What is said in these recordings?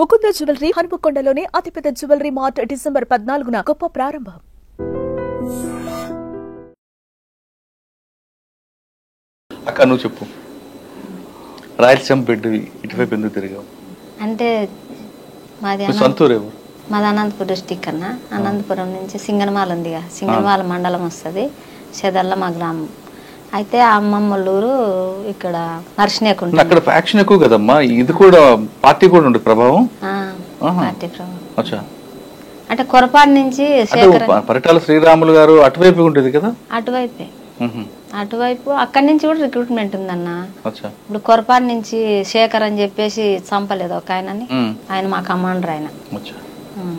Mukunda jewellery హనుమకొండలోని అతిపెద్ద jewellery mart December 14న గొప్ప ప్రారంభం. అక్క నువ్వు చెప్పు, రాయలసీమ బిడ్డ ఇటువైపు ఎందుకు తిరిగావు? అంటే మాది సొంతూరు ఎవరు? మాది అనంతపురం డిస్టిక్ అన్న. అనంతపురం నుంచి సింగనమాల ఉందిగా, సింగనమాల మండలం వస్తుంది, చెదర్ల మా గ్రామం. అయితే ఆ అమ్మమ్మలూరు ఇక్కడ నర్సినేకుంటుంది. అక్కడ ఫ్యాక్షన్ ఎక్కువ కదమ్మా, ఇది కూడా పార్టీ కూడా ఉంటుంది ప్రభావం. పార్టీ ప్రభావం అంటే కొరపాటి నుంచి పరిటాల శ్రీరాములు గారు అటువైపు ఉంటుంది కదా. అటువైపు అక్కడి నుంచి కూడా రిక్రూట్మెంట్ ఉందన్న. ఇప్పుడు కొరపాటి నుంచి శేఖర్ అని చెప్పేసి చంపలేదు ఒక ఆయనని, ఆయన మా కమాండర్. ఆయన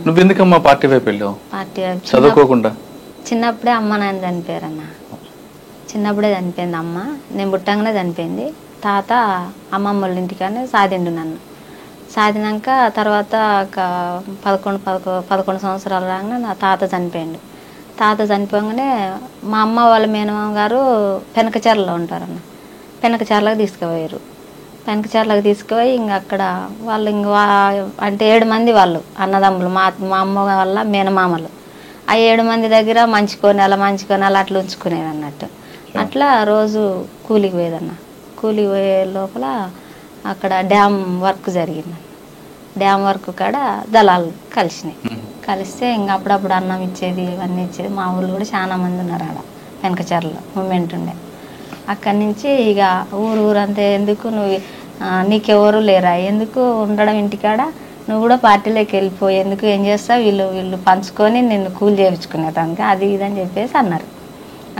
నువ్వు ఎందుకమ్మా పార్టీ వైపు వెళ్ళావు? పార్టీ చదువుకోకుండా చిన్నప్పుడే అమ్మ నాయన చనిపోయారన్న. చిన్నప్పుడే చనిపోయింది అమ్మ, నేను పుట్టంగానే చనిపోయింది. తాత అమ్మమ్మ వాళ్ళ ఇంటికానే సాధిండు నన్ను. సాధినాక తర్వాత ఒక 11 సంవత్సరాలు రాగానే నా తాత చనిపోయిండు. తాత చనిపోగానే మా అమ్మ వాళ్ళ మేనమామ గారు పెనకచర్లలో ఉంటారన్న. పెనకచర్లకు తీసుకుపోయారు. పెనకచర్లకు తీసుకుపోయి ఇంక అక్కడ వాళ్ళు అంటే 7 మంది వాళ్ళు అన్నదమ్ములు, మా అమ్మ వాళ్ళ మేనమామలు. ఆ 7 మంది దగ్గర మంచి కొనాలి అట్లా ఉంచుకునేది అన్నట్టు. అట్లా రోజు కూలికి పోయేదన్న. కూలికి పోయే లోపల అక్కడ డ్యామ్ వర్క్ జరిగింది. డ్యామ్ వర్క్ కాడ దళాలు కలిస్తే ఇంకా అప్పుడప్పుడు అన్నం ఇచ్చేది, ఇవన్నీ ఇచ్చేది. మా ఊళ్ళో కూడా చాలా మంది ఉన్నారు ఆడ వెనకచర్లో మూమెంట్ ఉండే. అక్కడి నుంచి ఇక ఊరంతా ఎందుకు నువ్వు నీకెవరు లేరా, ఎందుకు ఉండడం ఇంటికాడ, నువ్వు కూడా పార్టీలోకి వెళ్ళిపోయి ఎందుకు, ఏం చేస్తావు, వీళ్ళు పంచుకొని నిన్ను కూలి చేయించుకునేదానికి అది ఇదని చెప్పేసి అన్నారు.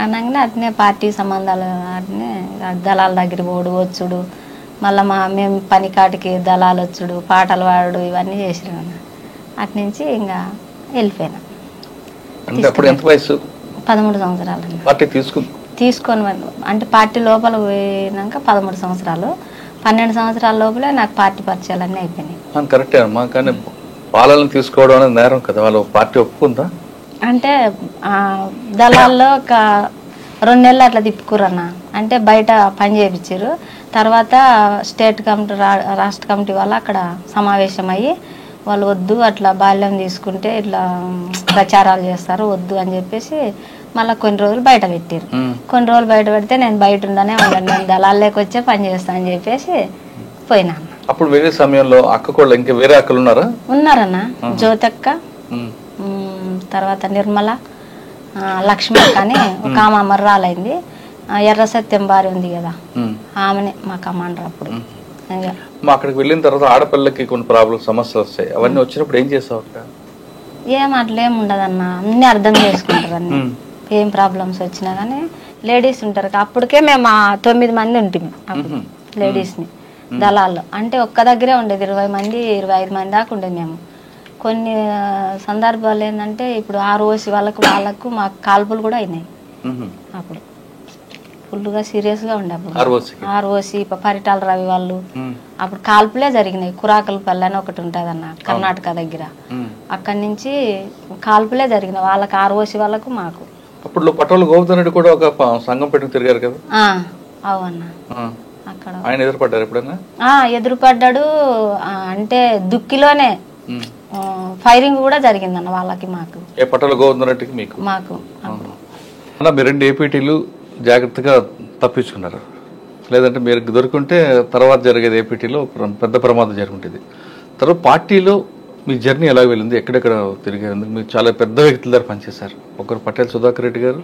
అనగానే అట్నే పార్టీ సంబంధాలు అట్నే దళాల దగ్గర పోడు వచ్చుడు, మళ్ళీ మేము పని కాటికి దళాలు వచ్చుడు, పాటలు పాడు, ఇవన్నీ చేసినాం. అటు నుంచి ఇంకా వెళ్ళిపోయినా. 13 సంవత్సరాలు తీసుకొని అంటే పార్టీ లోపల పోయినాక 13 సంవత్సరాలు, 12 సంవత్సరాల లోపలే నాకు పార్టీ పరిచయాలన్నీ అయిపోయినాయి. కరెక్టే అమ్మా, కానీ పాలన తీసుకోవడం అనేది నేరం కదా, వాళ్ళు పార్టీ ఒప్పుకుందా? అంటే దళాల్లో ఒక 2 నెలలు అట్లా తిప్పుకురన్న. అంటే బయట పని చేయించారు. తర్వాత స్టేట్ కమిటీ రాష్ట్ర కమిటీ వాళ్ళు అక్కడ సమావేశం అయ్యి వాళ్ళు వద్దు, అట్లా బాల్యం తీసుకుంటే ఇట్లా ప్రచారాలు చేస్తారు, వద్దు అని చెప్పేసి మళ్ళీ కొన్ని రోజులు బయట పెట్టారు. కొన్ని రోజులు బయట పెడితే నేను బయట ఉండనే ఉన్నాను, నేను దళాల్లోకి వచ్చే పని చేస్తాను అని చెప్పేసి పోయినా. అప్పుడు వేరే సమయంలో అక్క కూడా ఇంకా వేరే అక్కలు ఉన్నారన్న. జ్యోతక్క, తర్వాత నిర్మల, లక్ష్మి అని ఒక ఆమె అమర్రాలైంది. ఎర్ర సత్యం భార్య ఉంది కదా, ఆమెనే మా కమాండర్. అప్పుడు అక్కడికి వెళ్ళిన తర్వాత ఆడపిల్లకి కొన్ని ప్రాబ్లమ్స్, సమస్యలు వస్తాయి, అవన్నీ వచ్చినప్పుడు ఏం చేస్తావు? ఏం అట్లా ఏమి ఉండదన్న, అన్ని అర్థం చేసుకుంటారు. అన్ని ఏం ప్రాబ్లమ్స్ వచ్చినా కానీ లేడీస్ ఉంటారు. అప్పటికే మేము 9 మంది ఉంటుంది అప్పుడు లేడీస్ని దళాల్లో. అంటే ఒక్క దగ్గరే ఉండేది 20 మంది 25 మంది దాకా ఉండేది. మేము కొన్ని సందర్భాలు ఏంటంటే ఇప్పుడు ROC వాళ్ళకు మాకు కాల్పులు కూడా అయినాయి. అప్పుడు ఫుల్గా సీరియస్గా ఉండే. అప్పుడు ROC పరిటాల రవి వాళ్ళు అప్పుడు కాల్పులే జరిగినాయి. కురాకలపల్లి అని ఒకటి ఉంటుంది అన్న, కర్ణాటక దగ్గర. అక్కడి నుంచి కాల్పులే జరిగినాయి వాళ్ళకి, ROC వాళ్ళకు మాకు. అప్పుడు పటోలు గోవర్ధన్ రెడ్డి కూడా ఒక సంఘం పెట్టుకు తిరిగారు కదా. అవునన్నా. అక్కడ ఆయన ఎదురుపడ్డారు ఎప్పుడన్నా? ఎదురుపడ్డాడు. అంటే దుక్కిలోనే ఫైరింగ్ కూడా జరిగిందన్న వాళ్ళకి మాకు. పటోల గోవర్ధన్ రెడ్డికి మాకు మీరు 2 APTలు జాగ్రత్తగా తప్పించుకున్నారు. లేదంటే మీరు దొరుకుంటే తర్వాత జరిగేది APTలో పెద్ద ప్రమాదం జరుగుతుంది. తర్వాత పార్టీలో మీ జర్నీ ఎలా వెళ్ళింది, ఎక్కడెక్కడ తిరిగారు? మీరు చాలా పెద్ద వ్యక్తుల దగ్గర పనిచేశారు. ఒకరు పటేల్ సుధాకర్ రెడ్డి గారు,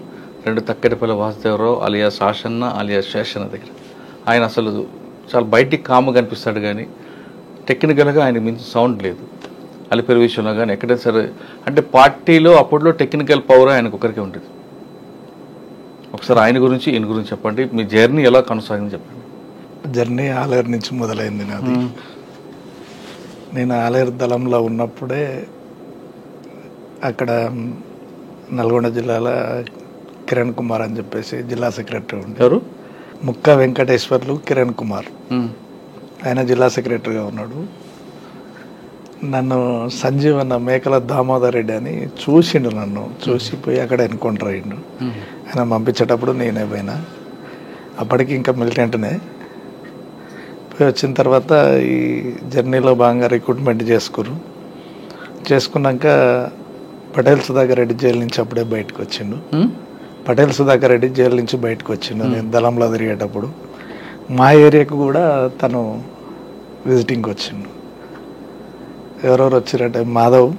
2 తక్కెడపల్లి వాసుదేవరావు అలియాస్ ఆషన్న అలియాస్ శేషన్న దగ్గర. ఆయన అసలు చాలా బయటికి కామ్గా కనిపిస్తాడు, కానీ టెక్నికల్గా ఆయన మించి సౌండ్ లేదు. అలిపేరు విషయంలో కానీ ఎక్కడైనా సరే, అంటే పార్టీలో అప్పట్లో టెక్నికల్ పవర్ ఆయనకు ఒకరికి ఉంటుంది. ఒకసారి ఆయన గురించి ఈయన గురించి చెప్పండి, మీ జర్నీ ఎలా కొనసాగింది చెప్పండి. జర్నీ ఆలేరు నుంచి మొదలైంది నాది. నేను ఆలేరు దళంలో ఉన్నప్పుడే అక్కడ నల్గొండ జిల్లాలో కిరణ్ కుమార్ అని చెప్పేసి జిల్లా సెక్రటరీ ఉండేవారు. ముక్క వెంకటేశ్వర్లు కిరణ్ కుమార్, ఆయన జిల్లా సెక్రటరీగా ఉన్నాడు. నన్ను సంజీవన్న మేకల దామోదర్ రెడ్డి అని చూసిండు, నన్ను చూసిపోయి అక్కడ ఎన్కౌంటర్ అయ్యిండు. ఆయన పంపించేటప్పుడు నేనే పోయినా. అప్పటికి ఇంకా మిలిటెంట్నే పోయి వచ్చిన తర్వాత ఈ జర్నీలో భాగంగా రిక్రూట్మెంట్ చేసుకున్నాక పటేల్ సుధాకర్ రెడ్డి జైలు నుంచి అప్పుడే బయటకు వచ్చిండు. పటేల్ సుధాకర్ రెడ్డి జైలు నుంచి బయటకు వచ్చిండు. నేను దళంలో తిరిగేటప్పుడు మా ఏరియాకు కూడా తను విజిటింగ్కి వచ్చిండు. ఎవరెవరు వచ్చారంటే మాధవ్,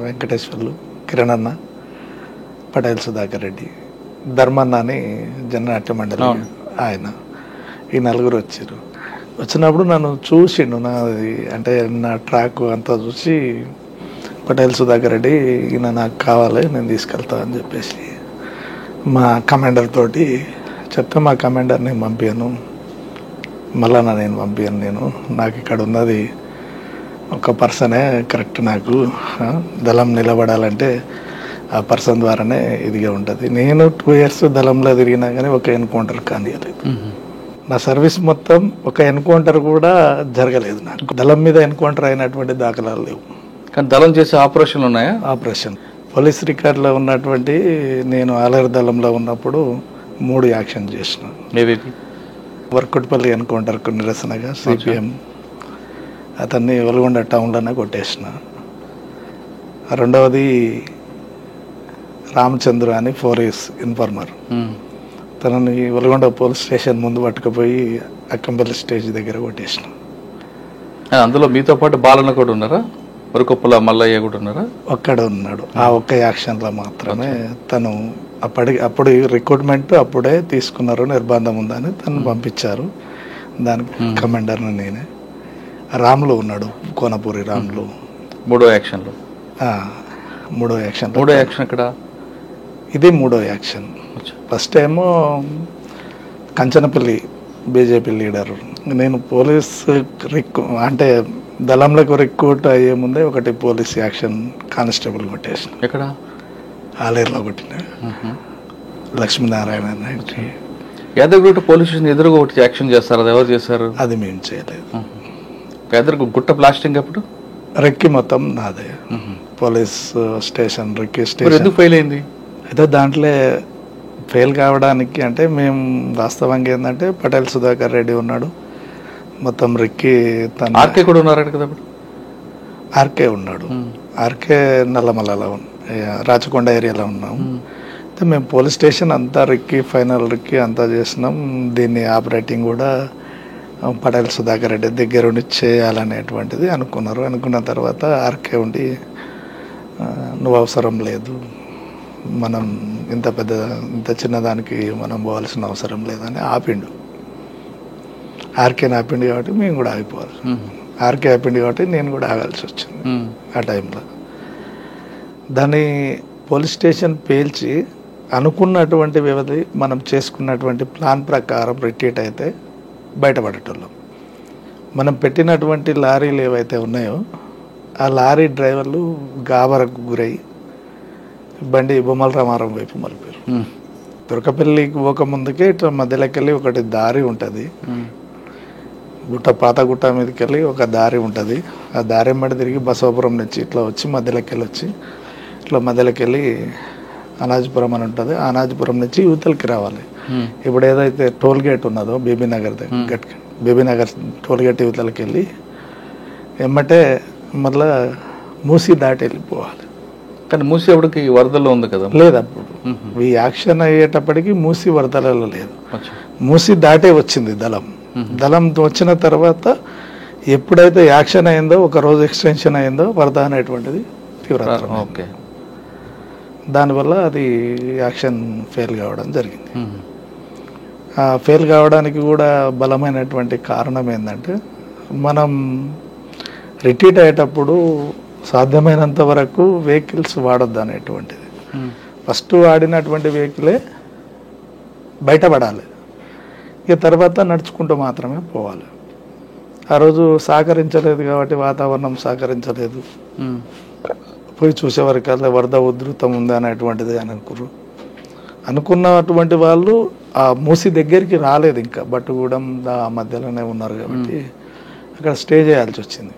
వెంకటేశ్వర్లు, కిరణ్ అన్న, పటేల్ సుధాకర్ రెడ్డి, ధర్మన్న అని జననాట్య మండలి ఆయన, ఈ నలుగురు వచ్చారు. వచ్చినప్పుడు నన్ను చూసిండు, నాది అంటే నా ట్రాక్ అంతా చూసి పటేల్ సుధాకర్ రెడ్డి ఈయన నాకు కావాలి, నేను తీసుకెళ్తా అని చెప్పేసి మా కమాండర్ తోటి చెప్తే మా కమాండర్ని పంపాను. మళ్ళా నేను పంపాను. నాకు ఇక్కడ ఉన్నది ఒక పర్సనే కరెక్ట్, నాకు దళం నిలబడాలంటే ఆ పర్సన్ ద్వారానే ఇదిగా ఉంటుంది. నేను 2 years దళంలో తిరిగినా కానీ ఒక ఎన్కౌంటర్ కానియలేదు. నా సర్వీస్ మొత్తం ఒక ఎన్కౌంటర్ కూడా జరగలేదు. నాకు దళం మీద ఎన్కౌంటర్ అయినటువంటి దాఖలాలు లేవు. కానీ దళం చేసే ఆపరేషన్లు ఉన్నాయా? ఆపరేషన్ పోలీస్ రికార్డులో ఉన్నటువంటి నేను ఆలర్ దళంలో ఉన్నప్పుడు 3 యాక్షన్ చేసిన. ఏవేవి? వర్కుట్పల్లి ఎన్కౌంటర్కు నిరసనగా సిపిఎం అతన్ని వెలుగొండ టౌన్లోనే కొట్టేసిన. రెండవది రామచంద్ర అని 4 years ఇన్ఫార్మర్, తనని వెలుగొండ పోలీస్ స్టేషన్ ముందు పట్టుకుపోయి అక్కంపల్లి స్టేజ్ దగ్గర కొట్టేసిన. అందులో మీతో పాటు బాలన్న కూడా ఉన్నారా? వరకొప్పల మల్లయ్య కూడా ఉన్నారా? ఒక్కడ ఉన్నాడు. ఆ ఒక్క యాక్షన్లో మాత్రమే తను అప్పుడు రిక్రూట్మెంట్ అప్పుడే తీసుకున్నారు, నిర్బంధం ఉందని తను పంపించారు. దానికి కమాండర్ని నేనే. రాములు ఉన్నాడు, కోనపూరి రాములు. 3వ యాక్షన్లో 3వ యాక్షన్. 3వ యాక్షన్ ఇక్కడ ఇది 3వ యాక్షన్. ఫస్ట్ ఏమో కంచనపల్లి బీజేపీ లీడరు, నేను పోలీస్ అంటే దళంలోకి రిక్రూట్ అయ్యే ముందే ఒకటి పోలీస్ యాక్షన్ కానిస్టేబుల్ కొట్టేసిన. ఎక్కడ? ఆలేరులో కొట్టిన. లక్ష్మీనారాయణ యాదగిరిగుట్ట పోలీస్ స్టేషన్ ఎదురుగా ఒకటి యాక్షన్ చేస్తారు, అది ఎవరు చేశారు? అది మేము చేయలేదు. గుట్ట ప్లాస్టింగ్ అప్పుడు రెక్కి మొత్తం నాదే. పోలీస్ స్టేషన్ రెక్కి స్టేషన్ ఎందుకు ఫెయిల్ అయింది? అయితే దాంట్లో ఫెయిల్ కావడానికి అంటే మేము వాస్తవంగా ఏంటంటే పటేల్ సుధాకర్ రెడ్డి ఉన్నాడు, మొత్తం రెక్కి తన ఆర్కే కూడా ఉన్నారు కదా అప్పుడు. ఆర్కే ఉన్నాడు. ఆర్కే నల్లమల్లలో రాచకొండ ఏరియాలో ఉన్నాం. అయితే మేము పోలీస్ స్టేషన్ అంతా రెక్కి ఫైనల్ రెక్కి అంతా చేసినాం. దీన్ని ఆపరేటింగ్ కూడా పటేల్ సుధాకర్ రెడ్డి దగ్గరుండి చేయాలనేటువంటిది అనుకున్నారు. అనుకున్న తర్వాత ఆర్కే ఉండి నువ్వు అవసరం లేదు, మనం ఇంత చిన్నదానికి మనం పోవాల్సిన అవసరం లేదని ఆపిండు. ఆర్కేని ఆపిండు కాబట్టి మేము కూడా ఆగిపోవాలి. ఆర్కే ఆపిండు కాబట్టి నేను కూడా ఆగాల్సి వచ్చింది ఆ టైంలో. దాన్ని పోలీస్ స్టేషన్ పేల్చి అనుకున్నటువంటి వ్యవధి మనం చేసుకున్నటువంటి ప్లాన్ ప్రకారం రిట్రీట్ అయితే బయటపడేటోళ్ళం. మనం పెట్టినటువంటి లారీలు ఏవైతే ఉన్నాయో ఆ లారీ డ్రైవర్లు గాబరకు గురై బండి బొమ్మల రామారం వైపు మలిపారు. తురకపల్లికి పోక ముందుకే ఇట్లా మధ్యలోకి వెళ్ళి ఒకటి దారి ఉంటుంది, పాత గుట్ట మీదకి వెళ్ళి ఒక దారి ఉంటుంది. ఆ దారి వెంబడి తిరిగి బసవపురం నుంచి ఇట్లా వచ్చి మధ్యలోకి వెళ్ళి ఇట్లా మధ్యలోకి వెళ్ళి అనాజపురం అని ఉంటుంది. అనాజపురం నుంచి యువతలకి రావాలి. ఇప్పుడు ఏదైతే టోల్ గేట్ ఉన్నదో బీబీనగర్ బీబీనగర్ టోల్ గేట్ యువతలకి వెళ్ళి ఎమ్మటే మళ్ళా మూసి దాటి వెళ్ళిపోవాలి. కానీ మూసి అప్పటికి వరదల్లో ఉంది కదా? లేదు, అప్పుడు ఈ యాక్షన్ అయ్యేటప్పటికి మూసి వరదలలో లేదు, మూసి దాటే వచ్చింది దళం. దళం వచ్చిన తర్వాత ఎప్పుడైతే యాక్షన్ అయిందో, ఒక రోజు ఎక్స్టెన్షన్ అయిందో, వరద అనేటువంటిది తీవ్రతరం. ఓకే, దానివల్ల అది యాక్షన్ ఫెయిల్ కావడం జరిగింది. ఫెయిల్ కావడానికి కూడా బలమైనటువంటి కారణం ఏంటంటే, మనం రిట్రీట్ అయ్యేటప్పుడు సాధ్యమైనంత వరకు వెహికల్స్ వాడొద్దు అనేటువంటిది. ఫస్ట్ వాడినటువంటి వెహికలే బయటపడాలి, ఇక తర్వాత నడుచుకుంటూ మాత్రమే పోవాలి. ఆ రోజు సహకరించలేదు కాబట్టి, వాతావరణం సహకరించలేదు. పోయి చూసేవరకల్లా వరద ఉధృతం ఉంది అనేటువంటిది అని అనుకున్నటువంటి వాళ్ళు ఆ మూసి దగ్గరికి రాలేదు. ఇంకా బట్టుగూడెం ఆ మధ్యలోనే ఉన్నారు కాబట్టి అక్కడ స్టే చేయాల్సి వచ్చింది.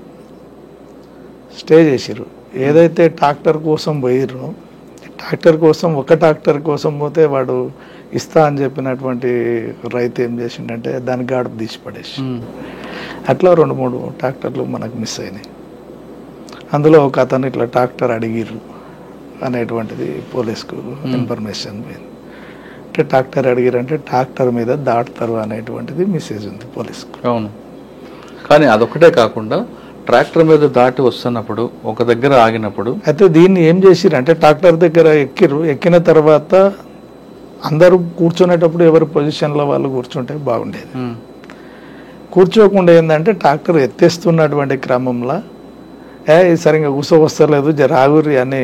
స్టే చేసిర్రు. ఏదైతే ట్రాక్టర్ కోసం పోయిర్రో, ట్రాక్టర్ కోసం ఒక ట్రాక్టర్ కోసం పోతే వాడు ఇస్తా అని చెప్పినటువంటి రైతు ఏం చేసిండంటే దాని గాడుపు తీసి పడేసి అట్లా 2-3 ట్రాక్టర్లు మనకు మిస్ అయినాయి. అందులో ఒక అతను ఇట్లా ట్రాక్టర్ అడిగిర్రు అనేటువంటిది పోలీస్కు ఇన్ఫర్మేషన్ పోయింది. అంటే ట్రాక్టర్ అడిగిరంటే ట్రాక్టర్ మీద దాటుతారు అనేటువంటిది మెసేజ్ ఉంది పోలీస్కు. అవును, కానీ అదొకటే కాకుండా ట్రాక్టర్ మీద దాటి వస్తున్నప్పుడు ఒక దగ్గర ఆగినప్పుడు అయితే దీన్ని ఏం చేసిరు అంటే ట్రాక్టర్ దగ్గర ఎక్కిన తర్వాత అందరూ కూర్చునేటప్పుడు ఎవరి పొజిషన్లో వాళ్ళు కూర్చుంటే బాగుండేది. కూర్చోకుండా ఏంటంటే ట్రాక్టర్ ఎత్తేస్తున్నటువంటి క్రమంలో సరిగ్గా కూర్చోవస్తలేదు జరాగురి అని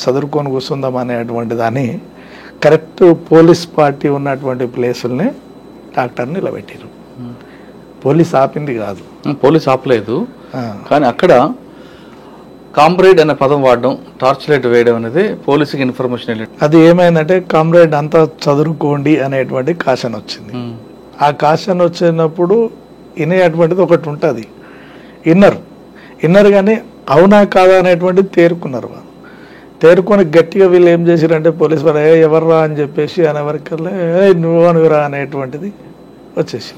చదువుకొని కూర్చుందాం అనేటువంటి దాన్ని కరెక్ట్ పోలీస్ పార్టీ ఉన్నటువంటి ప్లేసుల్ని ట్రాక్టర్ని నిలబెట్టారు. పోలీస్ ఆపింది కాదు, పోలీస్ ఆపలేదు, కానీ అక్కడ కామ్రేడ్ అనే పదం వాడడం, టార్చ్ లైట్ వేయడం అనేది పోలీసుకి ఇన్ఫర్మేషన్ వెళ్ళి అది ఏమైందంటే కామ్రేడ్ అంతా చదువుకోండి అనేటువంటి కాషన్ వచ్చింది. ఆ కాషన్ వచ్చినప్పుడు వినేటువంటిది ఒకటి ఉంటుంది, ఇన్నర్ కానీ అవునా కాదా అనేటువంటిది తేరుకున్నారు. వాళ్ళు తేరుకొని గట్టిగా వీళ్ళు ఏం చేశారంటే పోలీసు వారు ఎవర్రా అని చెప్పేసి అనేవరకల్లా నువ్వురా అనేటువంటిది వచ్చేసి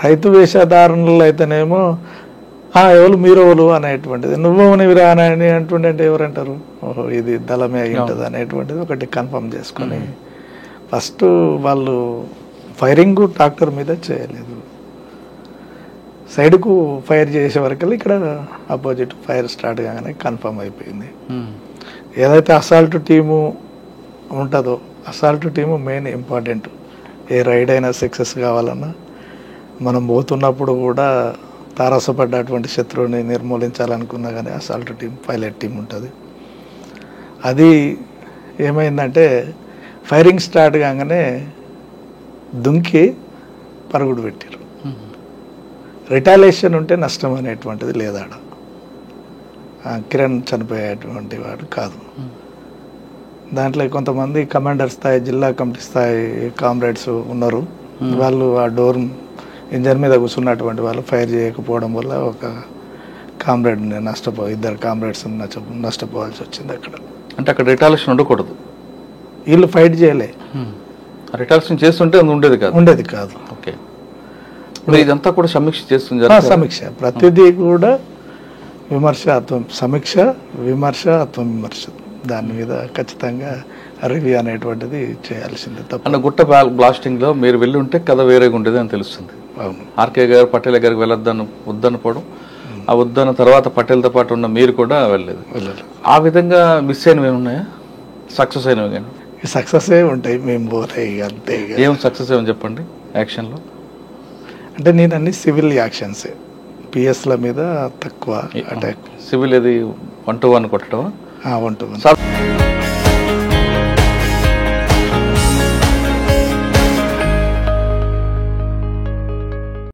రైతు వేషధారణలు అయితేనేమో ఎవరు మీరెవరు అనేటువంటిది నువ్వునివిరా అని అంటుండే ఎవరంటారు ఓహో ఇది దళమే అయి ఉంటుంది అనేటువంటిది ఒకటి కన్ఫర్మ్ చేసుకొని ఫస్ట్ వాళ్ళు ఫైరింగ్ ట్రాక్టర్ మీద చేయలేదు, సైడ్కు ఫైర్ చేసే వరకు ఇక్కడ అపోజిట్ ఫైర్ స్టార్ట్ కాగానే కన్ఫర్మ్ అయిపోయింది. ఏదైతే అసాల్ట్ టీము ఉంటుందో అసాల్ట్ టీము మెయిన్ ఇంపార్టెంట్. ఏ రైడ్ అయినా సక్సెస్ కావాలన్నా మనం పోతున్నప్పుడు కూడా తారసపడ్డటువంటి శత్రువుని నిర్మూలించాలనుకున్నా కానీ అసాల్ట్ టీం పైలట్ టీం ఉంటుంది. అది ఏమైందంటే ఫైరింగ్ స్టార్ట్ కాగానే దుంకి పరుగుడు పెట్టారు. రిటాలియేషన్ ఉంటే నష్టం అనేటువంటిది లేదాడ. కిరణ్ చనిపోయేటువంటి వాడు కాదు. దాంట్లో కొంతమంది కమాండర్ స్థాయి జిల్లా కమిటీ స్థాయి కామ్రేడ్స్ ఉన్నారు. వాళ్ళు ఆ డోర్ ఇంజన్ మీద కూర్చున్నటువంటి వాళ్ళు ఫైర్ చేయకపోవడం వల్ల ఒక కామ్రేడ్ ఇద్దరు కామ్రేడ్స్ నష్టపోవాల్సి వచ్చింది అక్కడ. అంటే అక్కడ రిటాలియేషన్ ఉండకూడదు, వీళ్ళు ఫైట్ చేయలే, రిటాలియేషన్ చేస్తుంటే ఉండేది కాదు. ఓకే, ఇదంతా కూడా సమీక్ష చేస్తుంది. సమీక్ష ప్రతిదీ కూడా విమర్శ సమీక్ష విమర్శ ఆత్మవిమర్శ దాని మీద ఖచ్చితంగా రివ్యూ అనేటువంటిది చేయాల్సిందే. అన్న గుట్ట బ్లాస్టింగ్ లో మీరు వెళ్ళి ఉంటే కథ వేరేగా ఉండేది అని తెలుస్తుంది. అవును, ఆర్కే గారు పటేల్ గారికి వద్దనుకోవడం, ఆ వద్దన్న తర్వాత పటేల్తో పాటు ఉన్న మీరు కూడా వెళ్ళలేదు. ఆ విధంగా మిస్ అయినవి ఏమున్నాయా, సక్సెస్ అయినవి కానీ? సక్సెస్ ఉంటాయి, మేము పోతాయి అంతే. ఏం సక్సెస్ ఏమని చెప్పండి యాక్షన్లో? అంటే నేను అన్ని సివిల్ యాక్షన్సే, పిఎస్ల మీద తక్కువ అటాక్. సివిల్ ఏది 1-to-1 కొట్టడం? 1-to-1